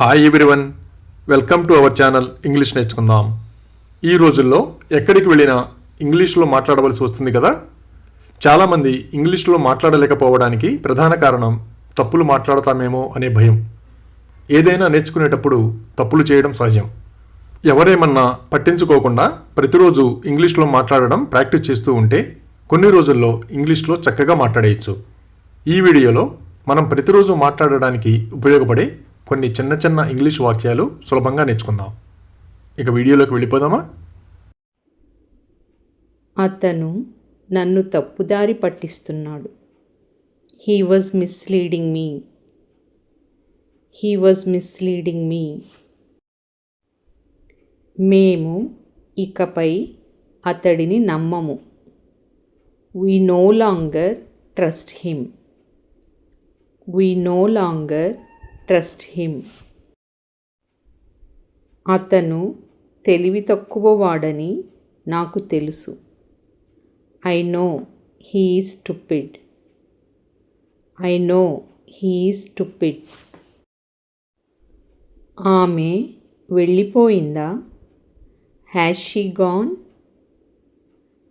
Hi everyone, welcome to our channel English నేర్చుకుందాం. ఈ రోజుల్లో ఎక్కడికి వెళ్ళినా ఇంగ్లీష్లో మాట్లాడవలసి వస్తుంది కదా. చాలామంది ఇంగ్లీష్లో మాట్లాడలేకపోవడానికి ప్రధాన కారణం తప్పులు మాట్లాడతామేమో అనే భయం. ఏదైనా నేర్చుకునేటప్పుడు తప్పులు చేయడం సహజం. ఎవరేమన్నా పట్టించుకోకుండా ప్రతిరోజు ఇంగ్లీష్లో మాట్లాడడం ప్రాక్టీస్ చేస్తూ ఉంటే కొన్ని రోజుల్లో ఇంగ్లీష్లో చక్కగా మాట్లాడేయచ్చు. ఈ వీడియోలో మనం ప్రతిరోజు మాట్లాడడానికి ఉపయోగపడే కొన్ని చిన్న చిన్న ఇంగ్లీష్ వాక్యాలు సులభంగా నేర్చుకుందాం. ఇక వీడియోలోకి వెళ్ళిపోదామా. అతను నన్ను తప్పుదారి పట్టిస్తున్నాడు. He was misleading me. He was misleading me. మేము ఇకపై అతడిని నమ్మము. We no longer trust him. We no longer trust him. అతను తెలివి తక్కువవాడని నాకు తెలుసు. I know he is stupid. I know he is stupid. ఆమె వెళ్ళిపోయిందా? Has she gone?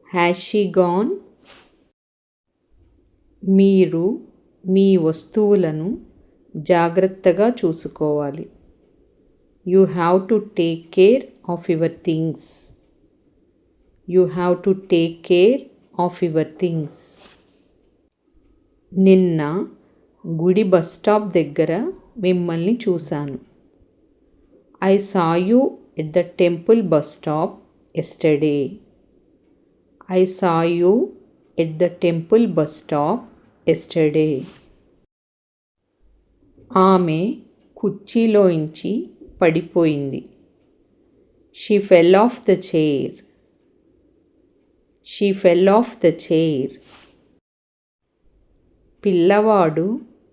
Has she gone? మీరు మీ వస్తువులను జాగ్రత్తగా చూసుకోవాలి. You have to take care of your things. You have to take care of your things. నిన్న గుడి bus stop దగ్గర మిమ్మల్ని చూశాను. I saw you at the temple bus stop yesterday. I saw you at the temple bus stop yesterday. ఆమె కుర్చీలోంచి పడిపోయింది. She fell off the chair. She fell off the chair. పిల్లవాడు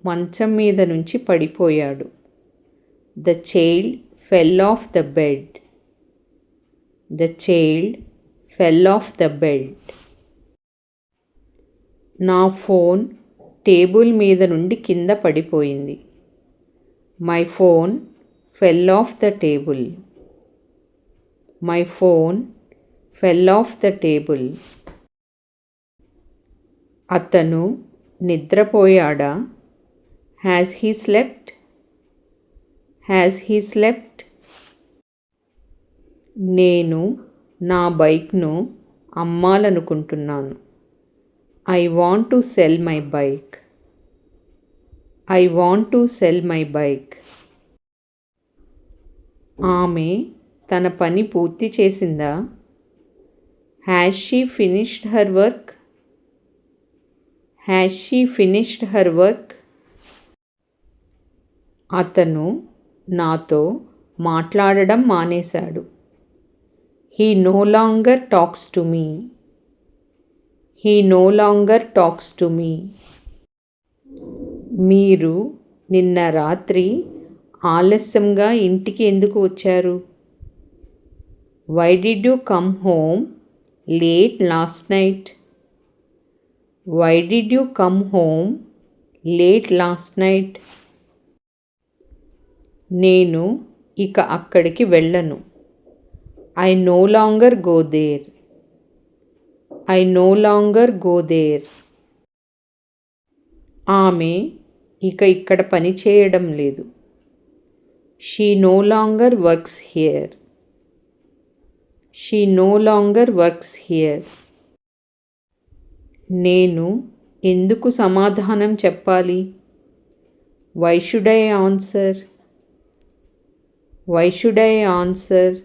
మంచం మీద నుంచి పడిపోయాడు. The child fell off the bed. The child fell off the bed. నా phone table మీద నుండి కింద పడిపోయింది. My phone fell off the table. My phone fell off the table. అతను నిద్రపోయాడా? Has he slept? Has he slept? నేను నా బైక్ను అమ్మాలనుకుంటున్నాను. I want to sell my bike. I want to sell my bike. ఆమె తన పని పూర్తి చేసిందా? Has she finished her work? Has she finished her work? అతను నాతో మాట్లాడడం మానేశాడు. He no longer talks to me. He no longer talks to me. మీరు నిన్న రాత్రి ఆలస్యంగా ఇంటికి ఎందుకు వచ్చారు? Why did you come home late last night? Why did you come home late last night? నేను ఇక అక్కడికి వెళ్ళను. I no longer go there. I no longer go there. ఆమె ఇక ఇక్కడ పని చేయడం లేదు. She no longer works here. She no longer works here. నేను ఎందుకు సమాధానం చెప్పాలి? Why should I answer? Why should I answer?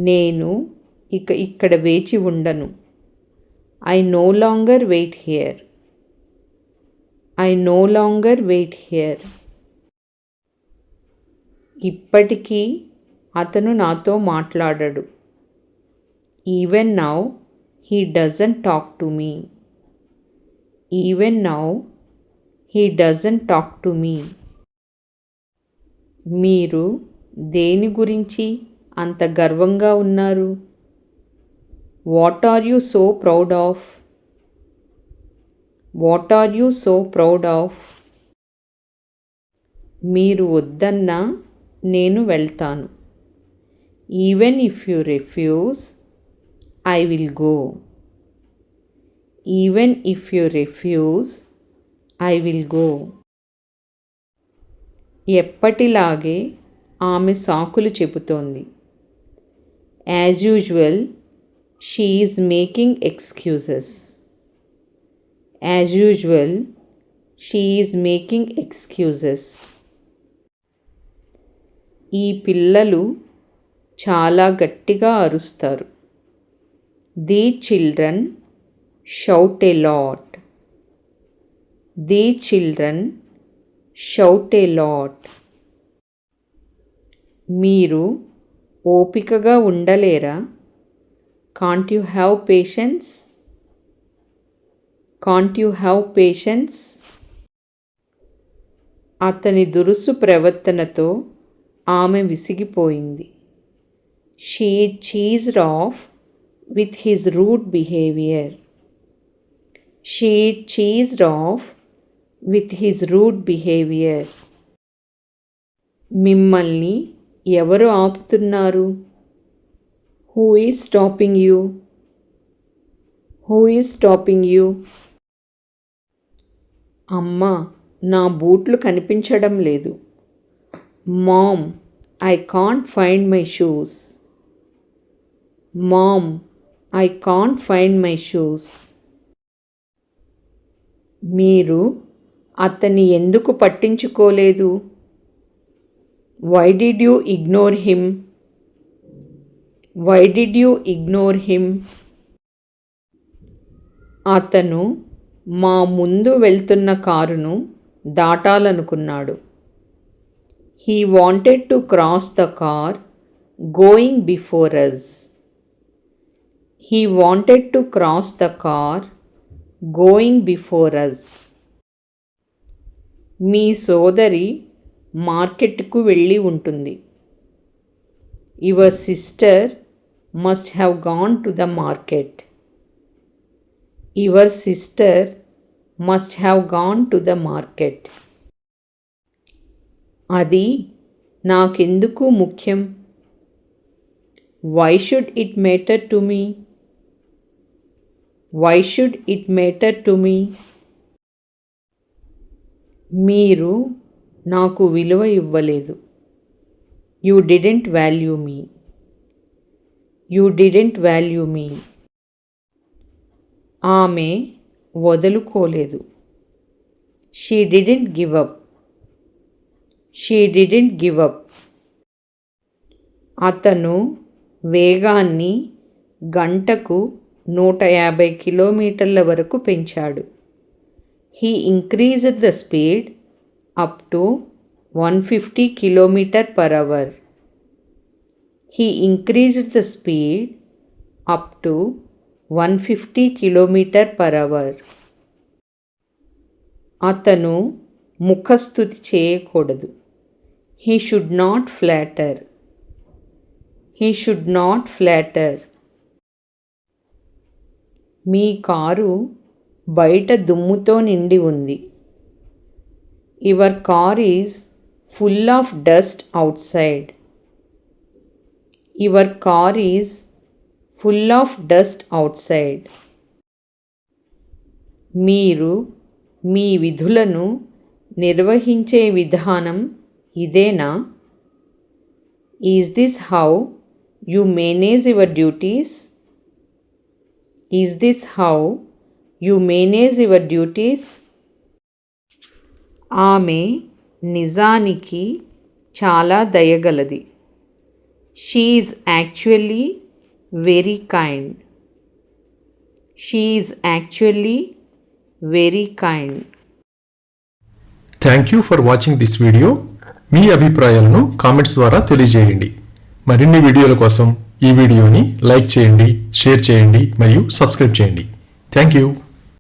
నేను ఇక ఇక్కడ వేచి ఉండను. I no longer wait here. I no longer wait here. ఇప్పటికీ అతను నాతో మాట్లాడడు. Even now he doesn't talk to me. Even now he doesn't talk to me. మీరు దేని గురించి అంత గర్వంగా ఉన్నారు? What are you so proud of? What are you so proud of? మీరు వద్దన్నా నేను వెళ్తాను. Even if you refuse I will go. Even if you refuse I will go. ఎప్పటిలాగే ఆమె సాకులు చెబుతోంది. As usual she is making excuses. As usual she is making excuses. ఈ పిల్లలు చాలా గట్టిగా అరుస్తారు. The children shout a lot. The children shout a lot. మీరు ఓపికగా ఉండలేరా? Can't you have patience? Can't you have patience? అతని దురుసు ప్రవర్తనతో ఆమె విసిగిపోయింది. She cheesed off with his rude behaviour. She cheesed off with his rude behaviour. మిమ్మల్ని ఎవరు ఆపుతున్నారు? Who is stopping you? Who is stopping you? అమ్మా, నా బూట్లు కనిపించడం లేదు. Mom, I can't find my shoes. Mom, I can't find my shoes. మీరు అతన్ని ఎందుకు పట్టించుకోలేదు? Why did you ignore him? Why did you ignore him? అతను మా ముందు వెళ్తున్న కారును దాటాలనుకున్నాడు. He wanted to cross the car going before us. He wanted to cross the car going before us. మీ సోదరి మార్కెట్కు వెళ్ళి ఉంటుంది. Your sister must have gone to the market. Your sister must have gone to the market. అది నాకెందుకు ముఖ్యం? Why should it matter to me? Why should it matter to me? మీరు నాకు విలువ ఇవ్వలేదు. You didn't value me. You didn't value me. ఆమె వదులుకోలేదు. She didn't give up. She didn't give up. అతను వేగాన్ని గంటకు 150 కిలోమీటర్ల వరకు పెంచాడు. He increased the speed up to 150 km/h. He increased the speed up to 150 km/h. అతను ముఖస్తుతి చేయకూడదు. He should not flatter. He should not flatter. మీ కారు బయట దుమ్ముతో నిండి ఉంది. Your car is full of dust outside. Your car is full of dust outside. మీరు మీ విధులను నిర్వహించే విధానం ఇదేనా? Is this how you manage your duties? Is this how you manage your duties? ఆమె నిజానికి చాలా దయగలది. She is actually very kind. She is actually very kind. Thank you for watching this video. మీ అభిప్రాయాలను కామెంట్స్ ద్వారా తెలియజేయండి. మరిన్ని వీడియోల కోసం ఈ వీడియోని లైక్ చేయండి, షేర్ చేయండి మరియు సబ్స్క్రైబ్ చేయండి. Thank you.